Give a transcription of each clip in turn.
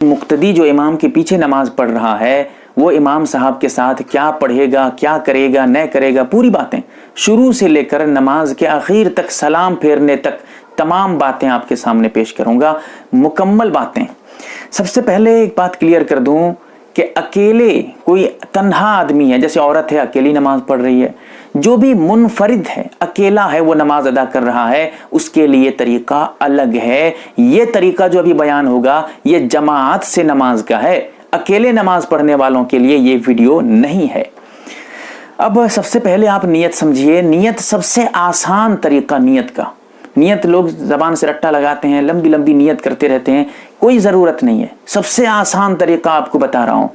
मुक्तदी जो इमाम के पीछे नमाज पढ़ रहा है वो इमाम साहब के साथ क्या पढ़ेगा, क्या करेगा, न करेगा, पूरी बातें शुरू से लेकर नमाज के आखिर तक, सलाम फेरने तक तमाम बातें आपके सामने पेश करूंगा, मुकम्मल बातें। सबसे पहले एक बात क्लियर कर दूं कि अकेले कोई तन्हा आदमी है, जैसे औरत है अकेली नमाज पढ़ रही है, जो भी मुनफरिद है, अकेला है, वो नमाज अदा कर रहा है, उसके लिए तरीका अलग है। ये तरीका जो अभी बयान होगा ये जमात से नमाज का है, अकेले नमाज पढ़ने वालों के लिए ये वीडियो नहीं है। अब सबसे पहले आप नियत समझिए। नियत सबसे आसान तरीका नियत का। नियत लोग जबान से रट्टा लगाते हैं, लंबी लंबी नियत करते रहते हैं, कोई ज़रूरत नहीं है। सबसे आसान तरीका आपको बता रहा हूं।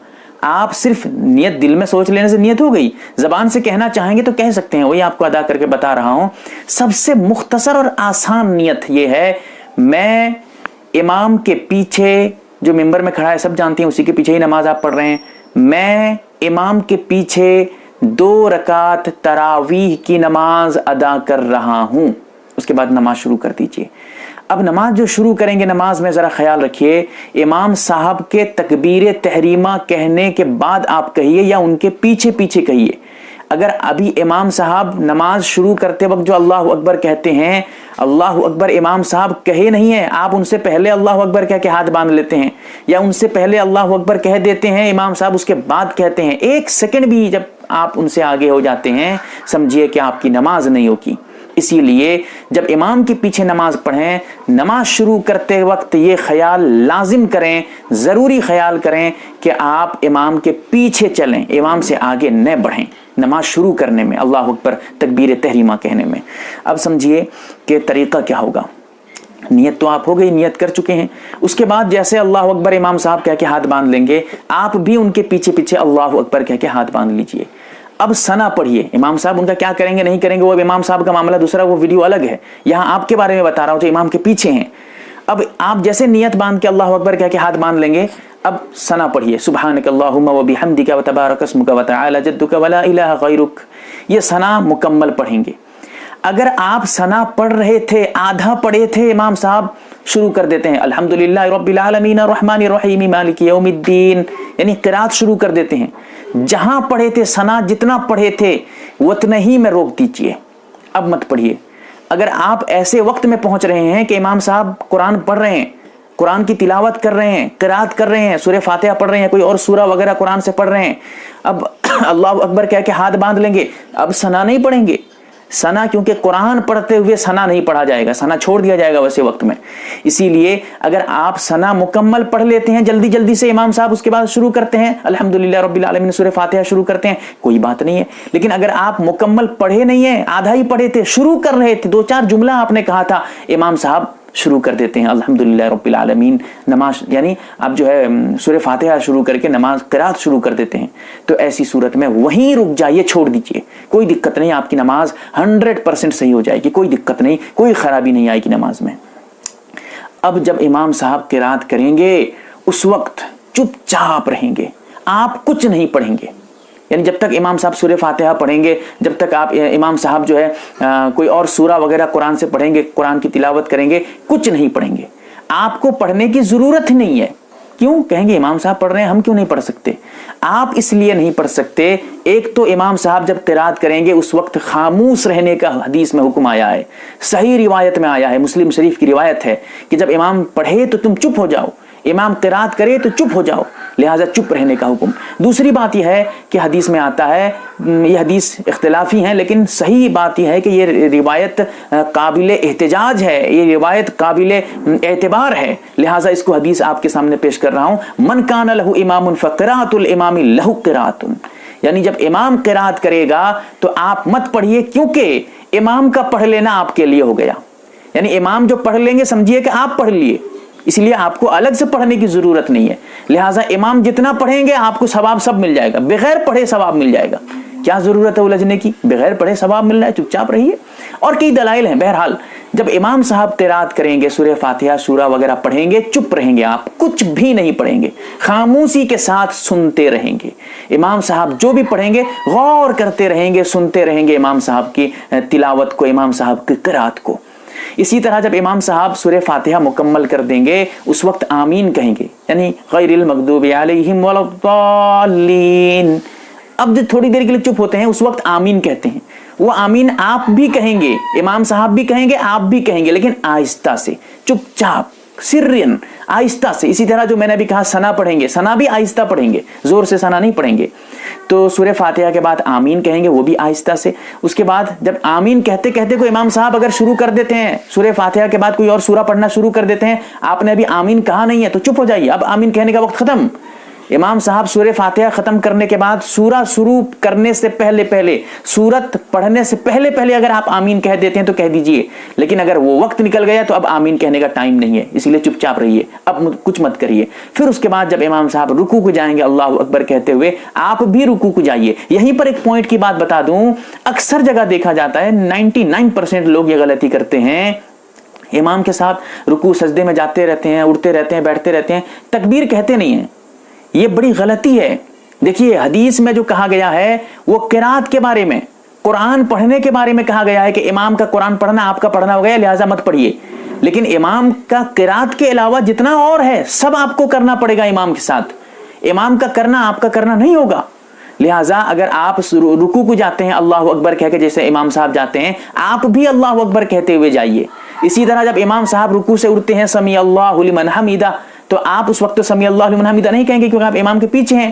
आप सिर्फ नियत दिल में सोच लेने से नियत हो गई, जबान से कहना चाहेंगे तो कह सकते हैं, वही आपको अदा करके बता रहा हूं। सबसे मुख्तसर और आसान नियत ये है, मैं इमाम के पीछे, जो मिंबर में खड़ा है सब जानते हैं, उसी के पीछे ही नमाज आप पढ़ रहे हैं, मैं इमाम के पीछे 2 रकात तरावीह की नमाज अदा कर रहा हूं। उसके बाद नमाज शुरू कर दीजिए। अब नमाज जो शुरू करेंगे, नमाज में ज़रा ख्याल रखिए, इमाम साहब के तकबीर तहरीमा कहने के बाद आप कहिए या उनके पीछे पीछे कहिए। अगर अभी इमाम साहब नमाज शुरू करते वक्त जो अल्लाह अकबर कहते हैं, अल्लाह अकबर इमाम साहब कहे नहीं है, आप उनसे पहले अल्लाह अकबर कह के हाथ बांध लेते हैं, या उनसे पहले अल्लाह अकबर कह देते हैं इमाम साहब, उसके बाद कहते हैं, 1 सेकंड भी जब आप उनसे आगे हो जाते हैं, समझिए कि आपकी नमाज नहीं होगी। इसीलिए जब इमाम के पीछे नमाज पढ़ें, नमाज शुरू करते वक्त ये ख्याल लाजिम करें, ज़रूरी ख्याल करें कि आप इमाम के पीछे चलें, इमाम से आगे न बढ़ें नमाज शुरू करने में, अल्लाह अकबर तकबीर तहरीमा कहने में। अब समझिए कि तरीका क्या होगा। नियत तो आप हो गई, नियत कर चुके हैं। उसके बाद जैसे अल्लाह अकबर इमाम साहब कह के हाथ बांध लेंगे, आप भी उनके पीछे पीछे अल्लाह अकबर कह के हाथ बांध लीजिए। अब सना पढ़िए। इमाम साहब उनका क्या करेंगे नहीं करेंगे वो इमाम साहब का मामला दूसरा, वो वीडियो अलग है। यहाँ आपके बारे में बता रहा हूँ जो इमाम के पीछे हैं। अब आप जैसे नियत बांध के अल्लाह अकबर कह के हाथ बांध लेंगे, अब सना पढ़िए, सुब्हानक अल्लाहुम्मा व बिहम्दिका व तबारक अस्मुका व तआला जद्दुका व ला इलाहा गैरुक। ये सना मुकम्मल पढ़ेंगे। अगर आप सना पढ़ रहे थे, आधा पढ़े थे, इमाम साहब शुरू कर देते हैं अल्हम्दुलिल्लाहि रब्बिल आलमीन अर्रहमानिर रहीम मालिकी यौमिद्दीन, यानी क़िराअत शुरू कर देते हैं। जहां पढ़े थे सना, जितना पढ़े थे उतना ही में रोक दीजिए, अब मत पढ़िए। अगर आप ऐसे वक्त में पहुंच रहे हैं कि इमाम साहब कुरान पढ़ रहे हैं, कुरान की तिलावत कर रहे हैं, क़िराअत कर रहे हैं, सूरह फातिहा पढ़ रहे हैं, कोई और सूरा वगैरह कुरान से पढ़ रहे हैं, अब अल्लाह अकबर कह के हाथ बांध लेंगे, अब सना नहीं पढ़ेंगे। सना, क्योंकि कुरान पढ़ते हुए सना नहीं पढ़ा जाएगा, सना छोड़ दिया जाएगा वैसे वक्त में। इसीलिए अगर आप सना मुकम्मल पढ़ लेते हैं जल्दी जल्दी से, इमाम साहब उसके बाद शुरू करते हैं अल्हम्दुलिल्लाह रब्बिल आलमीन सूरह फातिहा शुरू करते हैं, कोई बात नहीं है। लेकिन अगर आप मुकम्मल पढ़े नहीं है, आधा ही पढ़े थे, शुरू कर रहे थे, 2-4 जुमला आपने कहा था, इमाम साहब शुरू कर देते हैं अल्हम्दुलिल्लाह रब्बिल आलमीन नमाज, यानी आप जो है सूरह फातिहा शुरू करके नमाज क़िराअत शुरू कर देते हैं। तो ऐसी सूरत में वहीं रुक जाइए, छोड़ दीजिए, कोई दिक्कत नहीं, आपकी नमाज 100% सही हो जाएगी, कोई दिक्कत नहीं, कोई खराबी नहीं आएगी नमाज में। अब जब इमाम साहब क़िराअत करेंगे उस वक्त चुपचाप रहेंगे, आप कुछ नहीं पढ़ेंगे। यानी जब तक इमाम साहब सूरह फातिहा पढ़ेंगे, जब तक आप इमाम साहब जो है कोई और सूरा वगैरह कुरान से पढ़ेंगे, कुरान की तिलावत करेंगे, कुछ नहीं पढ़ेंगे। आपको पढ़ने की ज़रूरत ही नहीं है। क्यों? कहेंगे इमाम साहब पढ़ रहे हैं, हम क्यों नहीं पढ़ सकते? आप इसलिए नहीं पढ़ सकते, एक तो इमाम साहब जब क़िराअत करेंगे उस वक्त खामोश रहने का हदीस में हुक्म आया है, सही रिवायत में आया है, मुस्लिम शरीफ की रिवायत है कि जब इमाम पढ़े तो तुम चुप हो जाओ, इमाम क़िराअत करे तो चुप हो जाओ, लिहाजा चुप रहने का हुक्म। दूसरी बात यह है कि हदीस में आता है, ये हदीस इख्तिलाफी है, लेकिन सही बात यह है कि ये रिवायत काबिल एहतजाज है, ये रिवायत काबिल एतबार है, लिहाजा इसको हदीस आपके सामने पेश कर रहा हूँ। मन कान लहु इमामुन फ़क़िराअतुल इमामी लहु क़िराअतुन, यानी जब इमाम क़िराअत करेगा तो आप मत पढ़िए, क्योंकि इमाम का पढ़ लेना आपके लिए हो गया। यानी इमाम जो पढ़ लेंगे समझिए कि आप पढ़ लिए, इसलिए आपको अलग से पढ़ने की जरूरत नहीं है। लिहाजा इमाम जितना पढ़ेंगे आपको सवाब सब मिल जाएगा, बगैर पढ़े सवाब मिल जाएगा। क्या जरूरत है उलझने की, बगैर पढ़े सवाब मिल रहा है, चुपचाप रहिए। और कई दलाइल हैं। बहरहाल जब इमाम साहब क़िराअत करेंगे, सूरह फातिहा सूरा वगैरह पढ़ेंगे, चुप रहेंगे, आप कुछ भी नहीं पढ़ेंगे, खामोशी के साथ सुनते रहेंगे। इमाम साहब जो भी पढ़ेंगे गौर करते रहेंगे, सुनते रहेंगे इमाम साहब की तिलावत को, इमाम साहब की क़िराअत को। اسی طرح جب امام صاحب سورہ فاتحہ مکمل کر دیں گے اس وقت آمین کہیں گے، یعنی غیر المغضوب علیہم ولا الضالین۔ اب جب تھوڑی دیر کے لیے چپ ہوتے ہیں اس وقت آمین کہتے ہیں، وہ آمین آپ بھی کہیں گے، امام صاحب بھی کہیں گے، آپ بھی کہیں گے، لیکن آہستہ سے، چپ چاپ، سرین، آہستہ سے۔ اسی طرح جو میں نے ابھی کہا ثنا پڑھیں گے، ثنا بھی آہستہ پڑھیں گے، زور سے ثنا نہیں پڑھیں گے۔ تو سورہ فاتحہ کے بعد آمین کہیں گے، وہ بھی آہستہ سے۔ اس کے بعد جب آمین کہتے کہتے کوئی امام صاحب اگر شروع کر دیتے ہیں سورہ فاتحہ کے بعد کوئی اور سورہ پڑھنا شروع کر دیتے ہیں، آپ نے ابھی آمین کہا نہیں ہے تو چپ ہو جائیے، اب آمین کہنے کا وقت ختم۔ امام صاحب سورہ فاتحہ ختم کرنے کے بعد سورہ شروع کرنے سے پہلے سورت پڑھنے سے پہلے اگر آپ آمین کہہ دیتے ہیں تو کہہ دیجئے، لیکن اگر وہ وقت نکل گیا تو اب آمین کہنے کا ٹائم نہیں ہے، اسی لیے چپ چاپ رہیے، اب کچھ مت کریے۔ پھر اس کے بعد جب امام صاحب رکوع کو جائیں گے اللہ اکبر کہتے ہوئے، آپ بھی رکوع کو جائیے۔ یہیں پر ایک پوائنٹ کی بات بتا دوں، اکثر جگہ دیکھا جاتا ہے 99% لوگ یہ غلطی کرتے ہیں، امام کے ساتھ رکوع سجدے میں جاتے رہتے ہیں، اڑتے رہتے ہیں، بیٹھتے رہتے ہیں، تکبیر کہتے نہیں ہیں۔ یہ بڑی غلطی ہے۔ دیکھیے حدیث میں جو کہا گیا ہے وہ قرات کے بارے میں، قرآن پڑھنے کے بارے میں کہا گیا ہے کہ امام کا قرآن پڑھنا آپ کا پڑھنا ہو گیا لہٰذا مت پڑھیے، لیکن امام کا قرات کے علاوہ جتنا اور ہے سب آپ کو کرنا پڑے گا امام کے ساتھ، امام کا کرنا آپ کا کرنا نہیں ہوگا۔ لہٰذا اگر آپ رکوع کو جاتے ہیں اللہ اکبر کہہ کے جیسے امام صاحب جاتے ہیں، آپ بھی اللہ اکبر کہتے ہوئے جائیے۔ اسی طرح جب امام صاحب رکوع سے اٹھتے ہیں سمیع اللہ لمن حمیدہ، تو آپ اس وقت تو سمیع اللہ لمن حمیدہ نہیں کہیں گے کیونکہ آپ امام کے پیچھے ہیں۔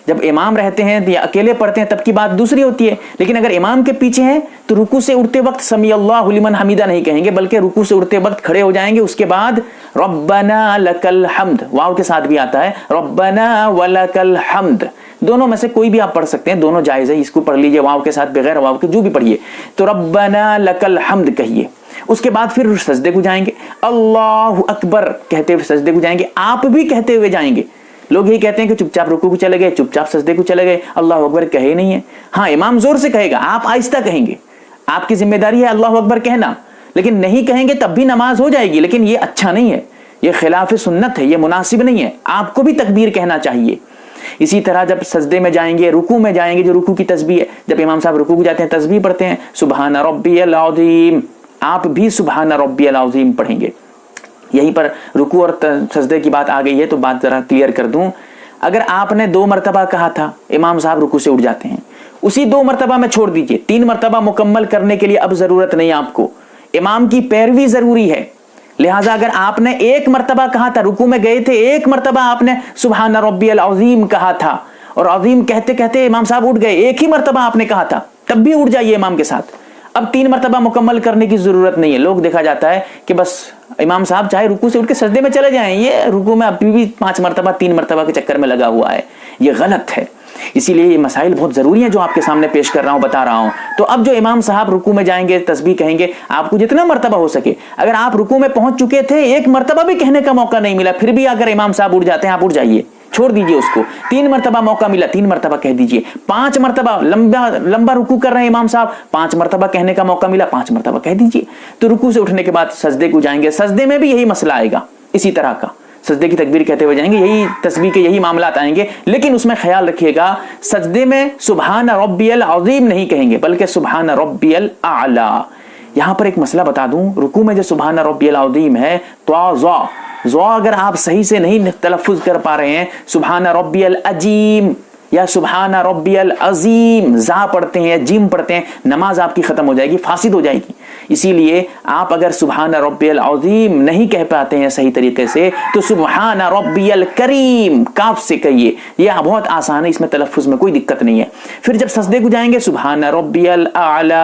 جب امام رہتے ہیں یا اکیلے پڑھتے ہیں تب کی بات دوسری ہوتی ہے، لیکن اگر امام کے پیچھے ہیں تو رکوع سے اٹھتے وقت سمیع اللہ لمن حمیدہ نہیں کہیں گے، بلکہ رکوع سے اٹھتے وقت کھڑے ہو جائیں گے، اس کے بعد ربنا لک الحمد، واو کے ساتھ بھی آتا ہے ربنا ولک الحمد، دونوں میں سے کوئی بھی آپ پڑھ سکتے ہیں، دونوں جائز ہے، اس کو پڑھ لیجئے واو کے ساتھ بغیر واو کے جو بھی پڑھیے، تو ربنا لک الحمد کہیے۔ اس کے بعد پھر سجدے کو جائیں گے، اللہ اکبر کہتے ہوئے سجدے کو جائیں گے، آپ بھی کہتے ہوئے جائیں گے۔ لوگ یہی کہتے ہیں کہ چپ چاپ رکوع کو چلے گئے، چپ چاپ سجدے کو چلے گئے، اللہ اکبر کہے نہیں ہے۔ ہاں امام زور سے کہے گا، آپ آہستہ کہیں گے، آپ کی ذمہ داری ہے اللہ اکبر کہنا، لیکن نہیں کہیں گے تب بھی نماز ہو جائے گی، لیکن یہ اچھا نہیں ہے، یہ خلاف سنت ہے، یہ مناسب نہیں ہے، آپ کو بھی تکبیر کہنا چاہیے۔ اسی طرح جب سجدے میں جائیں گے، رکوع میں جائیں گے، جو رکوع کی تسبیح ہے، جب امام صاحب رکوع کو جاتے ہیں تسبیح پڑھتے ہیں سبحان ربی العظیم، آپ بھی سبحان ربی العظیم پڑھیں گے۔ یہیں پر رکوع اور سجدے کی بات آ گئی ہے تو بات ذرا کلیئر کر دوں، اگر آپ نے 2 مرتبہ کہا تھا، امام صاحب رکوع سے اٹھ جاتے ہیں، اسی 2 مرتبہ میں چھوڑ دیجئے، 3 مرتبہ مکمل کرنے کے لیے اب ضرورت نہیں، آپ کو امام کی پیروی ضروری ہے۔ لہٰذا اگر آپ نے 1 مرتبہ کہا تھا، رکوع میں گئے تھے 1 مرتبہ آپ نے سبحان ربی العظیم کہا تھا اور عظیم کہتے کہتے امام صاحب اٹھ گئے، 1 ہی مرتبہ آپ نے کہا تھا، تب بھی اٹھ جائیے امام کے ساتھ، اب 3 مرتبہ مکمل کرنے کی ضرورت نہیں ہے۔ لوگ دیکھا جاتا ہے کہ بس امام صاحب چاہے رکوع سے اٹھ کے سجدے میں چلے جائیں، یہ رکوع میں ابھی بھی 5 مرتبہ 3 مرتبہ کے چکر میں لگا ہوا ہے، یہ غلط ہے۔ اسی لیے یہ مسائل بہت ضروری ہیں جو آپ کے سامنے پیش کر رہا ہوں، بتا رہا ہوں۔ تو اب جو امام صاحب رکوع میں جائیں گے تسبیح کہیں گے، آپ کو جتنا مرتبہ ہو سکے، اگر آپ رکوع میں پہنچ چکے تھے 1 مرتبہ بھی کہنے کا موقع نہیں ملا، پھر بھی اگر امام صاحب اٹھ جاتے ہیں آپ اٹھ جائیے، چھوڑ دیجئے اس کو۔ 3 مرتبہ موقع ملا 3 مرتبہ کہہ دیجئے، 5 مرتبہ لمبا رکوع کر رہے ہیں امام صاحب، 5 مرتبہ کہنے کا موقع ملا 5 مرتبہ کہہ دیجئے۔ تو رکوع سے اٹھنے کے بعد سجدے کو جائیں گے، سجدے میں بھی یہی مسئلہ آئے گا، اسی طرح کا سجدے کی تکبیر کہتے ہوئے جائیں گے، یہی تسبیح کے یہی معاملات آئیں گے، لیکن اس میں خیال رکھیے گا سجدے میں سبحان ربی العظیم نہیں کہیں گے بلکہ سبحان ربی الاعلی۔ یہاں پر ایک مسئلہ بتا دوں، رکوع میں جو سبحان ربی العظیم ہے تو ضا اگر آپ صحیح سے نہیں تلفظ کر پا رہے ہیں، سبحان ربی العظیم یا سبحان ربی العظیم زا پڑھتے ہیں یا جیم پڑھتے ہیں، نماز آپ کی ختم ہو جائے گی، فاسد ہو جائے گی۔ اسی لیے آپ اگر سبحان ربی العظیم نہیں کہہ پاتے ہیں صحیح طریقے سے تو سبحان ربی الکریم کاف سے کہیے، یہ بہت آسان ہے، اس میں تلفظ میں کوئی دقت نہیں ہے۔ پھر جب سجدے کو جائیں گے سبحان ربی الاعلی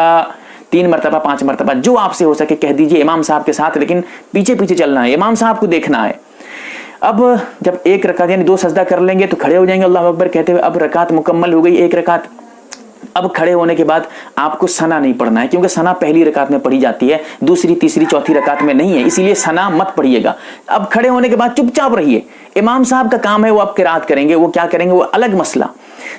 3 مرتبہ 5 مرتبہ جو آپ سے ہو سکے کہہ دیجئے امام صاحب کے ساتھ، لیکن پیچھے پیچھے چلنا ہے، امام صاحب کو دیکھنا ہے۔ اب جب 1 رکعت یعنی 2 سجدہ کر لیں گے تو کھڑے ہو جائیں گے اللہ اکبر کہتے ہوئے، اب رکعت مکمل ہو گئی 1 رکعت۔ اب کھڑے ہونے کے بعد آپ کو ثنا نہیں پڑھنا ہے، کیونکہ ثنا پہلی رکعت میں پڑھی جاتی ہے، دوسری تیسری چوتھی رکعت میں نہیں ہے، اسی لیے ثنا مت پڑھیے گا۔ اب کھڑے ہونے کے بعد چپ چاپ رہیے، امام صاحب کا کام ہے وہ اب قرات کریں گے، وہ کیا کریں گے وہ الگ مسئلہ۔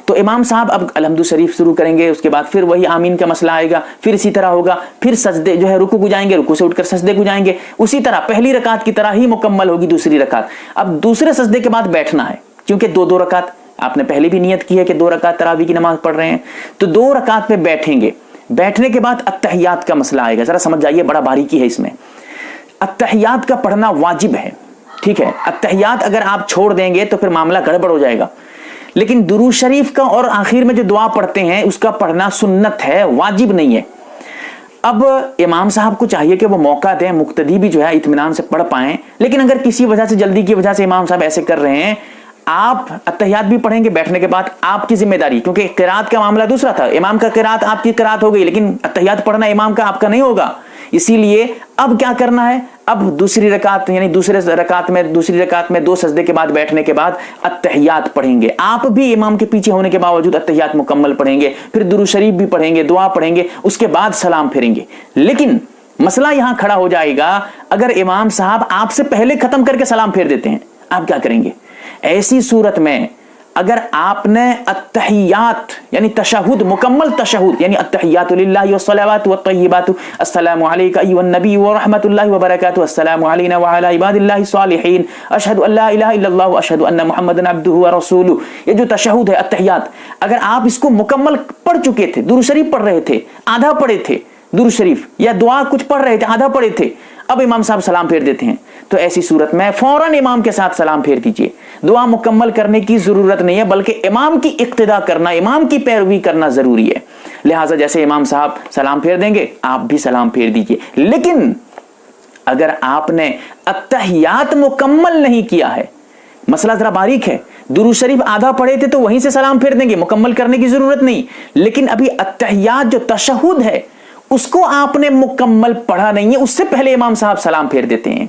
تو امام صاحب اب الحمد شریف شروع کریں گے، اس کے بعد پھر وہی آمین کا مسئلہ آئے گا، پھر اسی طرح ہوگا، پھر سجدے جو ہے رکوع کو جائیں گے، رکوع سے اٹھ کر سجدے کو جائیں گے، اسی طرح پہلی رکعت کی طرح ہی مکمل ہوگی دوسری رکعت۔ اب دوسرے سجدے کے بعد بیٹھنا ہے، کیونکہ 2 رکعت آپ نے پہلے بھی نیت کی ہے کہ 2 رکعت تراویح کی نماز پڑھ رہے ہیں، تو 2 رکعت پہ بیٹھیں گے۔ بیٹھنے کے بعد اتحیات کا مسئلہ آئے گا، ذرا سمجھ جائیے، بڑا باریکی ہے اس میں۔ अत्तहियात का पढ़ना वाजिब है, ठीक है। अत्तहियात अगर आप छोड़ देंगे तो फिर मामला गड़बड़ हो जाएगा, लेकिन दुरूद शरीफ का और आखिर में जो दुआ पढ़ते हैं उसका पढ़ना सुन्नत है, वाजिब नहीं है। अब इमाम साहब को चाहिए कि वो मौका दें, मुक्तदी भी जो है इत्मीनान से पढ़ पाएं, लेकिन अगर किसी वजह से, जल्दी की वजह से इमाम साहब ऐसे कर रहे हैं, आप अत्तहियात भी पढ़ेंगे बैठने के बाद, आपकी जिम्मेदारी, क्योंकि किरात का मामला दूसरा था, इमाम का किरात आपकी किरात हो गई, लेकिन अत्तहियात पढ़ना इमाम का आपका नहीं होगा। इसीलिए अब क्या करना है, अब दूसरी रकात यानी दूसरी रकात में 2 सजदे के बाद बैठने के बाद अत्तहियात पढ़ेंगे। आप भी इमाम के पीछे होने के बावजूद अत्तहियात मुकम्मल पढ़ेंगे, फिर दुरूद शरीफ भी पढ़ेंगे, दुआ पढ़ेंगे, उसके बाद सलाम फेरेंगे। लेकिन मसला यहां खड़ा हो जाएगा, अगर इमाम साहब आपसे पहले खत्म करके सलाम फेर देते हैं, आप क्या करेंगे? ऐसी सूरत में अगर आपने अत्तहियात यानी तशहुद, मुकम्मल तशहुद यानी अत्तहियातु लिल्लाहि वस्सलावातु वत्तय्यिबातु अस्सलामु अलैका अय्युहन नबी व रहमतुल्लाहि व बरकातुहु अस्सलामु अलैना व अला इबादिल्लाहि स्वालिहीन अशहदु अल्ला इलाहा इल्लल्लाह व अशहदु अन्ना मुहम्मदन अब्दुहु व रसूलुहु, ये जो तशहुद है अत्तहियात, अगर आप इसको मुकम्मल पढ़ चुके थे, दुरूद शरीफ पढ़ रहे थे, आधा पढ़े थे दुरूद शरीफ, या दुआ कुछ पढ़ रहे थे, आधा पढ़े थे, अब इमाम साहब सलाम फेर देते हैं, तो ऐसी सूरत में फौरन इमाम के साथ सलाम फेर दीजिए। दुआ मुकम्मल करने की जरूरत नहीं है, बल्कि इमाम की इक्तिदा करना, इमाम की पैरवी करना जरूरी है। लिहाजा जैसे इमाम साहब सलाम फेर देंगे, आप भी सलाम फेर दीजिए। लेकिन अगर आपने अत्तहियात मुकम्मल नहीं किया है, मसला जरा बारीक है, दुरूद शरीफ आधा पढ़े थे तो वहीं से सलाम फेर देंगे, मुकम्मल करने की जरूरत नहीं। लेकिन अभी अत्तहियात जो तशहुद है उसको आपने मुकम्मल पढ़ा नहीं है, उससे पहले इमाम साहब सलाम फेर देते हैं।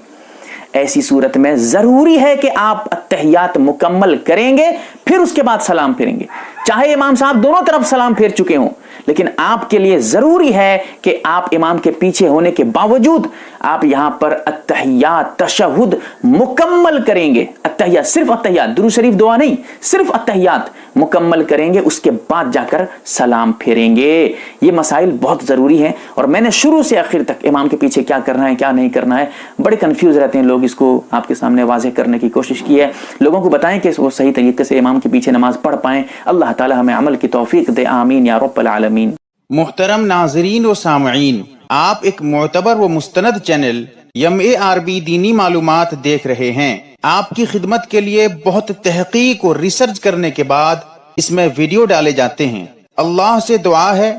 ऐसी सूरत में जरूरी है कि आप अत्तहियात मुकम्मल करेंगे, फिर उसके बाद सलाम फेरेंगे। चाहे इमाम साहब दोनों तरफ सलाम फेर चुके हों, लेकिन आपके लिए जरूरी है कि आप इमाम के पीछे होने के बावजूद आप यहां पर अत्तहियात तशहुद मुकम्मल करेंगे। अत्तहियात, सिर्फ अत्तहियात, दुरूद शरीफ दुआ नहीं, सिर्फ अत्तहियात मुकम्मल करेंगे, उसके बाद जाकर सलाम फेरेंगे। ये मसाइल बहुत जरूरी हैं, और मैंने शुरू से आखिर तक इमाम के पीछे क्या करना है क्या नहीं करना है, बड़े कंफ्यूज रहते हैं लोग, इसको आपके सामने वाज़ेह करने की कोशिश की है। लोगों को बताएं कि वो सही तरीके से इमाम के पीछे नमाज पढ़ पाएं। अल्लाह ताला हमें अमल की तौफीक दे, आमीन या रब्बल आलमीन। मुहतरम नाज़रीन व सामईन, आप एक मुअतबर व मुस्तनद चैनल यम-ए-आर-बी दीनी मालूमात देख रहे हैं। आपकी खिदमत के लिए बहुत तहकीक और रिसर्च करने के बाद इसमें वीडियो डाले जाते हैं। अल्लाह से दुआ है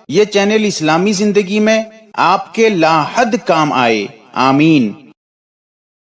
ये चैनल इस्लामी जिंदगी में आपके लाहद काम आए, आमीन।